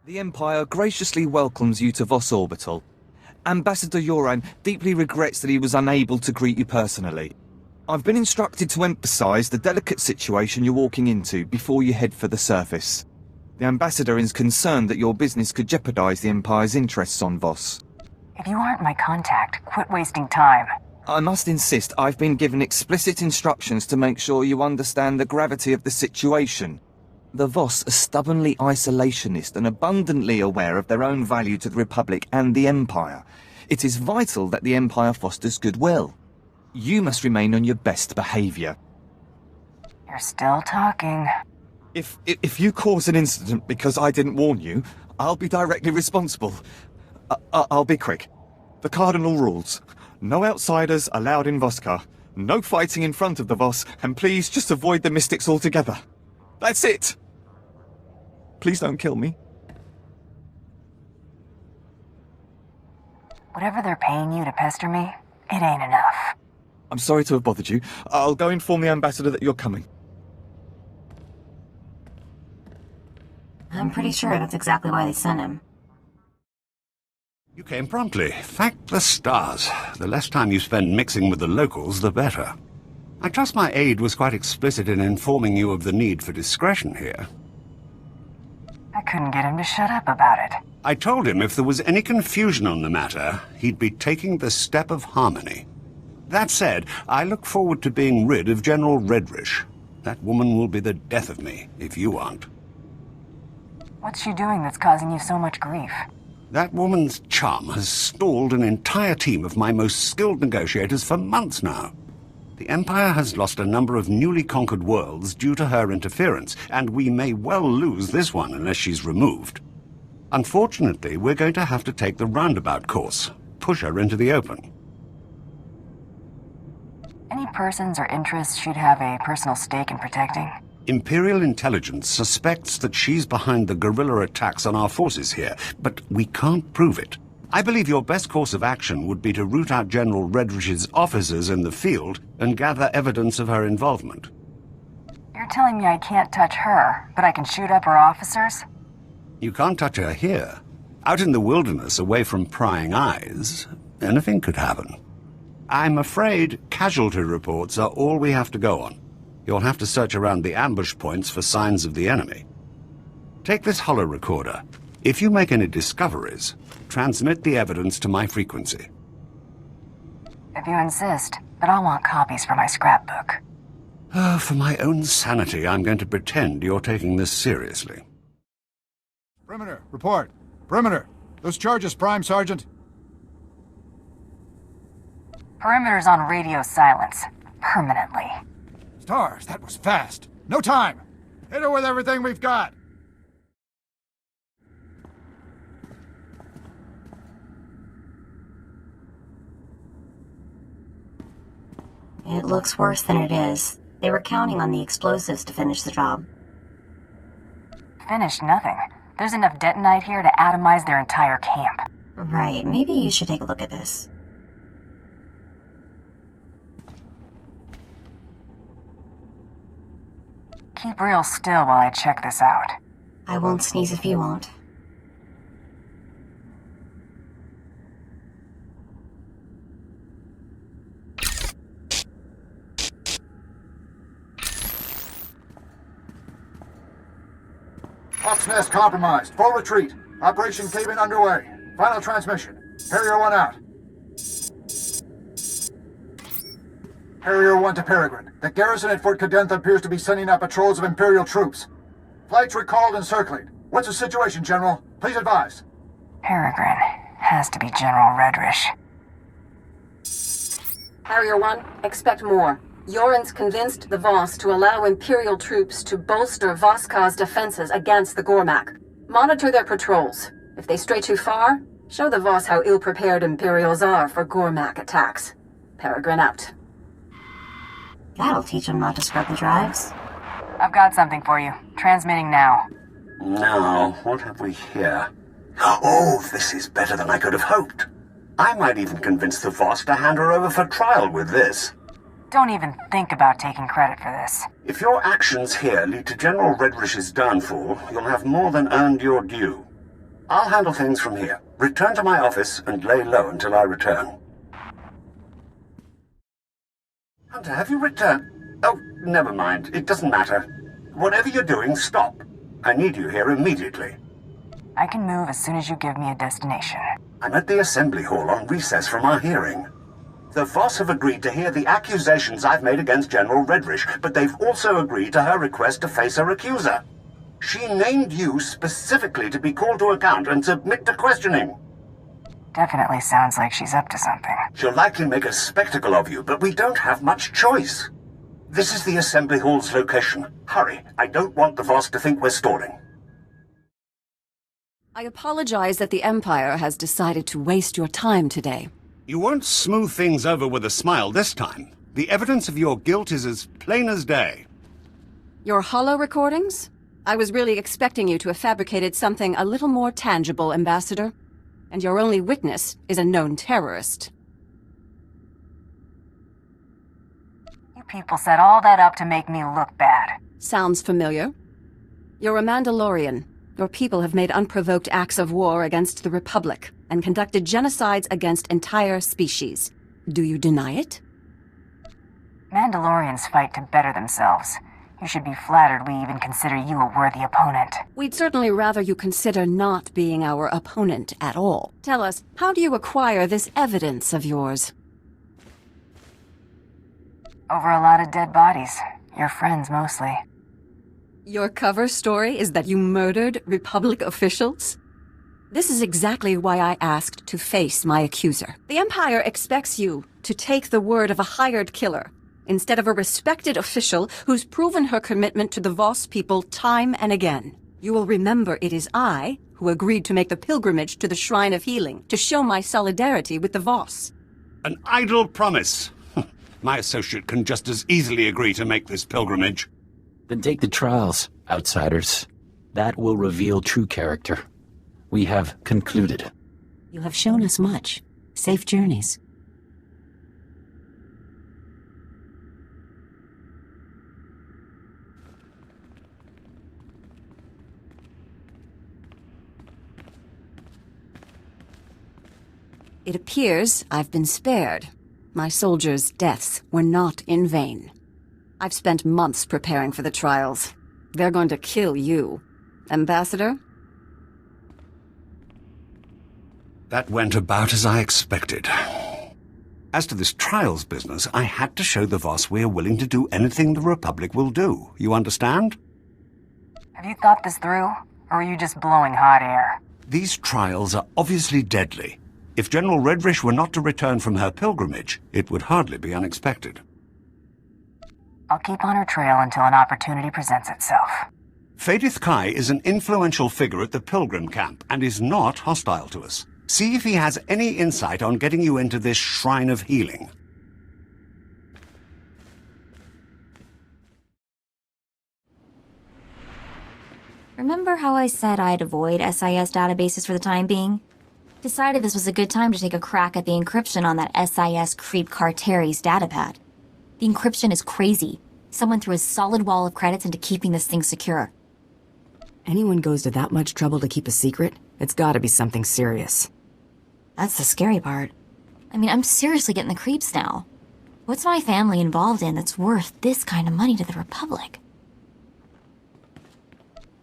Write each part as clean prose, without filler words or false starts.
The Empire graciously welcomes you to Voss Orbital. Ambassador Yoran deeply regrets that he was unable to greet you personally. I've been instructed to emphasize the delicate situation you're walking into before you head for the surface. The Ambassador is concerned that your business could jeopardize the Empire's interests on Voss. If you aren't my contact, quit wasting time. I must insist I've been given explicit instructions to make sure you understand the gravity of the situation. The Voss are stubbornly isolationist and abundantly aware of their own value to the Republic and the Empire. It is vital that the Empire fosters goodwill. You must remain on your best behavior. You're still talking. If you cause an incident because I didn't warn you, I'll be directly responsible. I'll be quick. The Cardinal rules. No outsiders allowed in Voskar. No fighting in front of the Voss, and please just avoid the Mystics altogether. That's it! Please don't kill me. Whatever they're paying you to pester me, it ain't enough. I'm sorry to have bothered you. I'll go inform the Ambassador that you're coming. I'm pretty sure that's exactly why they sent him. You came promptly. Thank the stars. The less time you spend mixing with the locals, the better. I trust my aide was quite explicit in informing you of the need for discretion here. I couldn't get him to shut up about it. I told him if there was any confusion on the matter, he'd be taking the step of harmony. That said, I look forward to being rid of General Redrish. That woman will be the death of me, if you aren't. What's she doing that's causing you so much grief? That woman's charm has stalled an entire team of my most skilled negotiators for months now. The Empire has lost a number of newly conquered worlds due to her interference, and we may well lose this one unless she's removed. Unfortunately, we're going to have to take the roundabout course, push her into the open. Any persons or interests she'd have a personal stake in protecting? Imperial intelligence suspects that she's behind the guerrilla attacks on our forces here, but we can't prove it. I believe your best course of action would be to root out General Redrish's officers in the field and gather evidence of her involvement. You're telling me I can't touch her, but I can shoot up her officers? You can't touch her here. Out in the wilderness, away from prying eyes, anything could happen. I'm afraid casualty reports are all we have to go on. You'll have to search around the ambush points for signs of the enemy. Take this holo recorder. If you make any discoveries, transmit the evidence to my frequency. If you insist, but I'll want copies for my scrapbook. For my own sanity, I'm going to pretend you're taking this seriously. Perimeter, report. Perimeter. Those charges, Prime Sergeant. Perimeter's on radio silence. Permanently. Stars, that was fast. No time. Hit her with everything we've got. It looks worse than it is. They were counting on the explosives to finish the job. Finish nothing. There's enough detonite here to atomize their entire camp. Right, maybe you should take a look at this. Keep real still while I check this out. I won't sneeze if you won't. Hawk's Nest compromised. Full retreat. Operation Cave-In underway. Final transmission. Harrier 1 out. Harrier 1 to Peregrine. The garrison at Fort Cadentha appears to be sending out patrols of Imperial troops. Flights recalled and circling. What's the situation, General? Please advise. Peregrine. Has to be General Redrish. Harrier 1, expect more. Yoren's convinced the Voss to allow Imperial troops to bolster Voskar's defenses against the Gormak. Monitor their patrols. If they stray too far, show the Voss how ill-prepared Imperials are for Gormak attacks. Peregrine out. That'll teach them not to scrub the drives. I've got something for you. Transmitting now. Now, what have we here? Oh, this is better than I could have hoped. I might even convince the Voss to hand her over for trial with this. Don't even think about taking credit for this. If your actions here lead to General Redrish's downfall, you'll have more than earned your due. I'll handle things from here. Return to my office and lay low until I return. Hunter, have you returned? Oh, never mind. It doesn't matter. Whatever you're doing, stop. I need you here immediately. I can move as soon as you give me a destination. I'm at the Assembly Hall on recess from our hearing. The Voss have agreed to hear the accusations I've made against General Redrish, but they've also agreed to her request to face her accuser. She named you specifically to be called to account and submit to questioning. Definitely sounds like she's up to something. She'll likely make a spectacle of you, but we don't have much choice. This is the Assembly Hall's location. Hurry, I don't want the Voss to think we're stalling. I apologize that the Empire has decided to waste your time today. You won't smooth things over with a smile this time. The evidence of your guilt is as plain as day. Your holo recordings? I was really expecting you to have fabricated something a little more tangible, Ambassador. And your only witness is a known terrorist. You people set all that up to make me look bad. Sounds familiar. You're a Mandalorian. Your people have made unprovoked acts of war against the Republic and conducted genocides against entire species. Do you deny it? Mandalorians fight to better themselves. You should be flattered we even consider you a worthy opponent. We'd certainly rather you consider not being our opponent at all. Tell us, how do you acquire this evidence of yours? Over a lot of dead bodies. Your friends, mostly. Your cover story is that you murdered Republic officials? This is exactly why I asked to face my accuser. The Empire expects you to take the word of a hired killer, instead of a respected official who's proven her commitment to the Voss people time and again. You will remember it is I who agreed to make the pilgrimage to the Shrine of Healing to show my solidarity with the Voss. An idle promise. My associate can just as easily agree to make this pilgrimage. Then take the trials, outsiders. That will reveal true character. We have concluded. You have shown us much. Safe journeys. It appears I've been spared. My soldiers' deaths were not in vain. I've spent months preparing for the trials. They're going to kill you. Ambassador? That went about as I expected. As to this trials business, I had to show the Voss we're willing to do anything the Republic will do. You understand? Have you thought this through? Or are you just blowing hot air? These trials are obviously deadly. If General Redrish were not to return from her pilgrimage, it would hardly be unexpected. I'll keep on her trail until an opportunity presents itself. Fadith Kai is an influential figure at the pilgrim camp and is not hostile to us. See if he has any insight on getting you into this Shrine of Healing. Remember how I said I'd avoid SIS databases for the time being? Decided this was a good time to take a crack at the encryption on that SIS creep Carteri's datapad. The encryption is crazy. Someone threw a solid wall of credits into keeping this thing secure. Anyone goes to that much trouble to keep a secret, it's gotta be something serious. That's the scary part. I mean, I'm seriously getting the creeps now. What's my family involved in that's worth this kind of money to the Republic?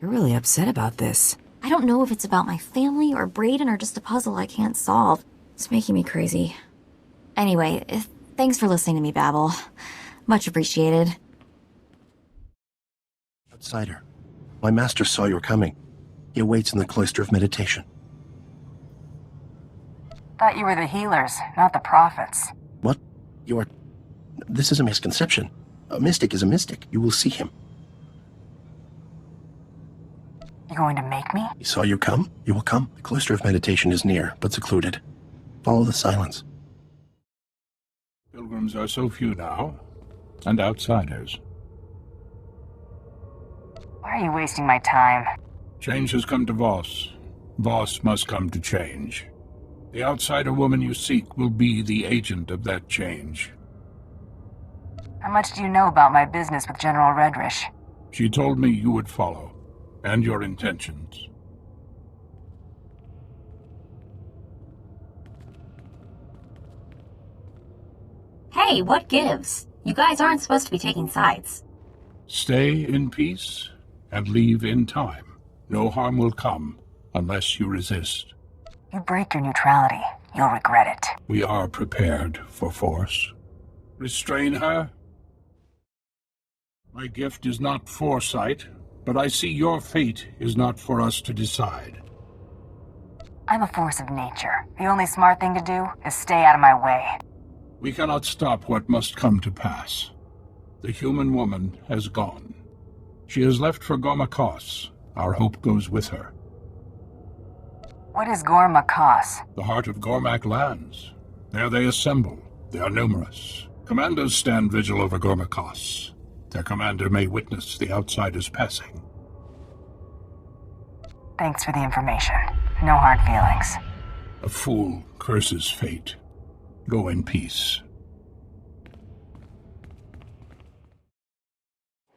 You're really upset about this. I don't know if it's about my family or Braden or just a puzzle I can't solve. It's making me crazy. Anyway, thanks for listening to me babble. Much appreciated. Outsider, my master saw you were coming. He awaits in the cloister of meditation. Thought you were the healers, not the prophets. What? You are... This is a misconception. A mystic is a mystic. You will see him. You going to make me? He saw you come. You will come. The cloister of meditation is near, but secluded. Follow the silence. Pilgrims are so few now, and outsiders. Why are you wasting my time? Change has come to Voss. Voss must come to change. The outsider woman you seek will be the agent of that change. How much do you know about my business with General Redrish? She told me you would follow, and your intentions. Hey, what gives? You guys aren't supposed to be taking sides. Stay in peace and leave in time. No harm will come unless you resist. You break your neutrality, you'll regret it. We are prepared for force. Restrain her. My gift is not foresight, but I see your fate is not for us to decide. I'm a force of nature. The only smart thing to do is stay out of my way. We cannot stop what must come to pass. The human woman has gone. She has left for Gormakos. Our hope goes with her. What is Gormakos? The heart of Gormak lands. There they assemble. They are numerous. Commandos stand vigil over Gormakos. Their commander may witness the outsiders passing. Thanks for the information. No hard feelings. A fool curses fate. Go in peace.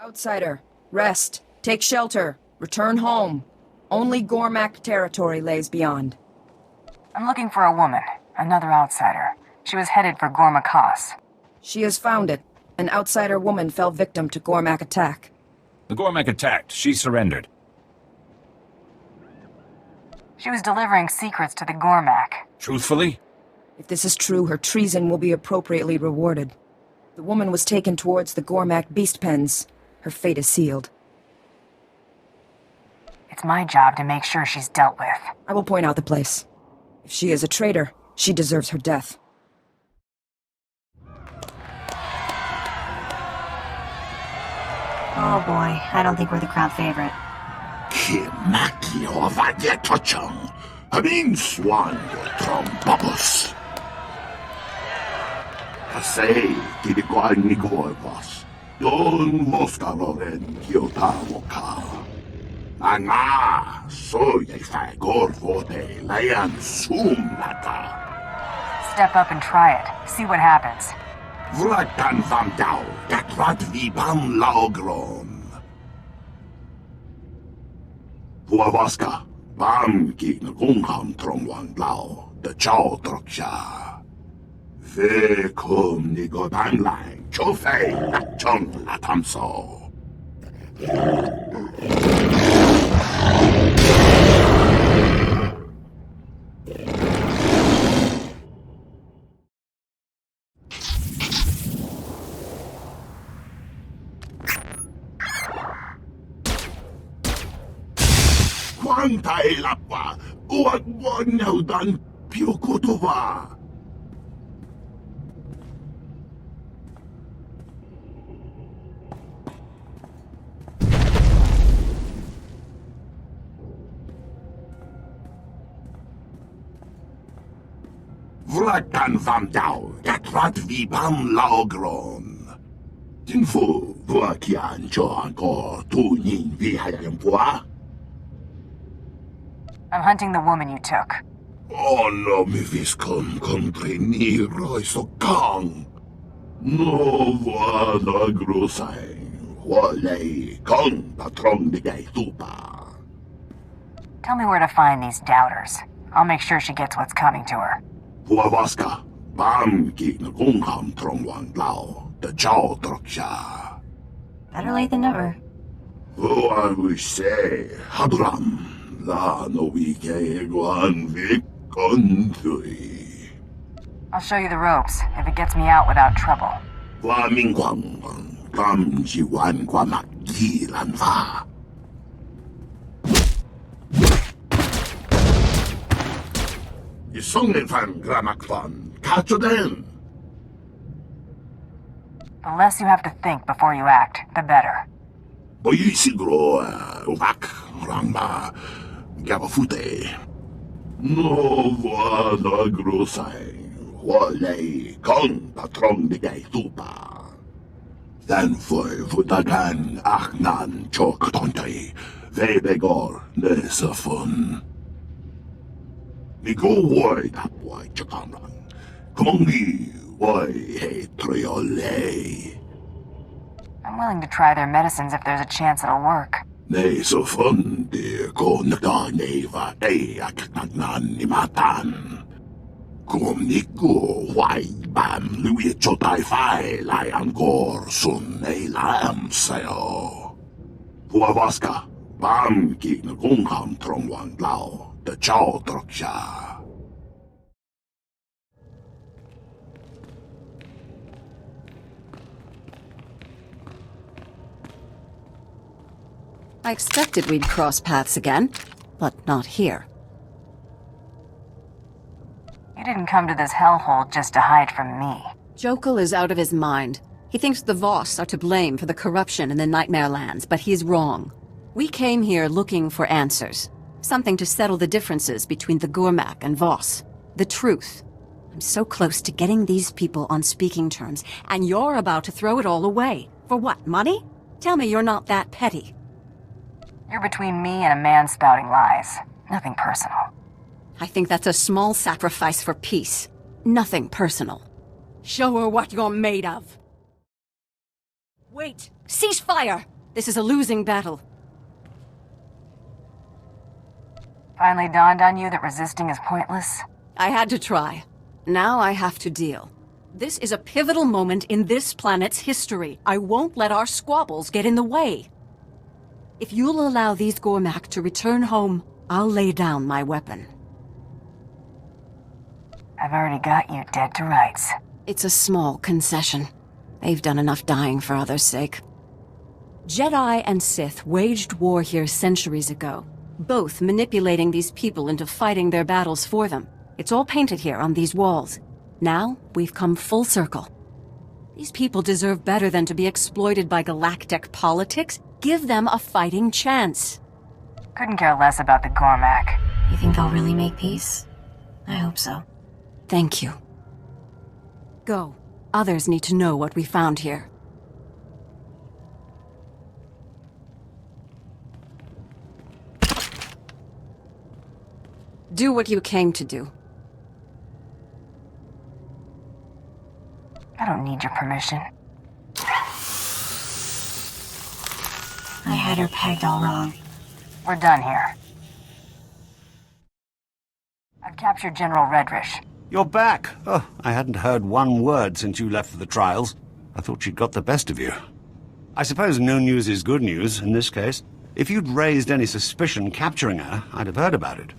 Outsider, rest, take shelter, return home. Only Gormak territory lays beyond. I'm looking for a woman, another outsider. She was headed for Gormakos. She has found it. An outsider woman fell victim to Gormak attack. The Gormak attacked. She surrendered. She was delivering secrets to the Gormak. Truthfully? If this is true, her treason will be appropriately rewarded. The woman was taken towards the Gormak beast pens. Her fate is sealed. It's my job to make sure she's dealt with. I will point out the place. If she is a traitor, she deserves her death. Oh boy, I don't think we're the crowd favorite. Kimaki Ovagetochong, Amin Swan Trombobus. Say, Kidiguan Nigorvos, Don Voskaloren Kyotawoka. Anga, so ye fagor vote, Layan Sumata. Step up and try it. See what happens. Vlakan Vam Dao, Gatrat Vibam Laogron. Vuavaska, Bam Gin Gungham Trongwan Lao, the Chow Troksha. Ve Kum Nigo Banglang, Chofei, Chong Latamso. Quantai lappa, uag wanyaudan piokotova. Vlakan Vam Dao, Gatrat Vibam Laogron. Jinfu, Vuakian Joanko, Tu Yin Vihayampoa. I'm hunting the woman you took. Oh no, mi viscom compreni roiso kang. No vada grosai. Wale kong patron de gay tupa. Tell me where to find these doubters. I'll make sure she gets what's coming to her. Vuavaska, bam ki ngungham trongwan lao, the jaw troksha. Better late than never. Oh, I wish say, Haduram. La no wike guan vikondui. I'll show you the ropes, if it gets me out without trouble. Wa mingwang gam jiwan guamak gilan va. Isongin fan gramakvan, kachoden. The less you have to think before you act, the better. Boyi sigro, uvak, rangba. Gabafute. No vada grosai. Wale kong patron de gay tupa. Dan foi vutagan achnan chok tontai. Vebegor nesafun. Nigo woi tapwai chakamran. Kongi woi he triole. I'm willing to try their medicines if there's a chance it'll work. Nei så fundi ko nagdaneva ei aknagnan ni matan. Kom niko wai Bam lui cho tai fai lai angor sun ei lam sao. Hua Voska, bam ki na kung ham trong wan lao, the chow troksha. I expected we'd cross paths again, but not here. You didn't come to this hellhole just to hide from me. Jokul is out of his mind. He thinks the Voss are to blame for the corruption in the Nightmare Lands, but he's wrong. We came here looking for answers. Something to settle the differences between the Gormak and Voss. The truth. I'm so close to getting these people on speaking terms, and you're about to throw it all away. For what, money? Tell me you're not that petty. You're between me and a man spouting lies. Nothing personal. I think that's a small sacrifice for peace. Nothing personal. Show her what you're made of. Wait! Cease fire! This is a losing battle. Finally dawned on you that resisting is pointless? I had to try. Now I have to deal. This is a pivotal moment in this planet's history. I won't let our squabbles get in the way. If you'll allow these Gormak to return home, I'll lay down my weapon. I've already got you dead to rights. It's a small concession. They've done enough dying for others' sake. Jedi and Sith waged war here centuries ago, both manipulating these people into fighting their battles for them. It's all painted here on these walls. Now, we've come full circle. These people deserve better than to be exploited by galactic politics. Give them a fighting chance. Couldn't care less about the Gormak. You think they'll really make peace? I hope so. Thank you. Go. Others need to know what we found here. Do what you came to do. I don't need your permission. I had her pegged all wrong. We're done here. I've captured General Redrish. You're back! Oh, I hadn't heard one word since you left for the trials. I thought she'd got the best of you. I suppose no news is good news, in this case. If you'd raised any suspicion capturing her, I'd have heard about it.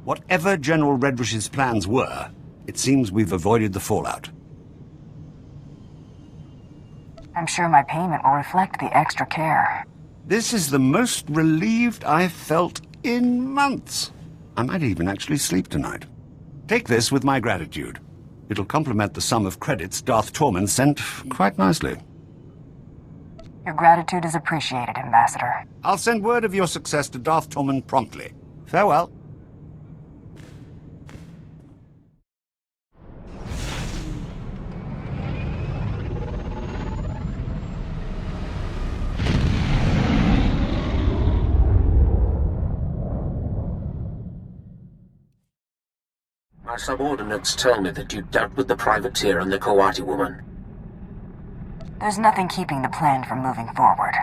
Whatever General Redrish's plans were, it seems we've avoided the fallout. I'm sure my payment will reflect the extra care. This is the most relieved I've felt in months. I might even actually sleep tonight. Take this with my gratitude. It'll complement the sum of credits Darth Tormund sent quite nicely. Your gratitude is appreciated, Ambassador. I'll send word of your success to Darth Tormund promptly. Farewell. My subordinates tell me that you dealt with the privateer and the Kawati woman. There's nothing keeping the plan from moving forward.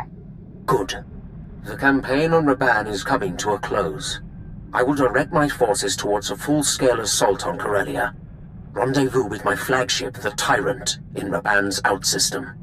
Good. The campaign on Raban is coming to a close. I will direct my forces towards a full-scale assault on Corellia. Rendezvous with my flagship, the Tyrant, in Raban's outsystem.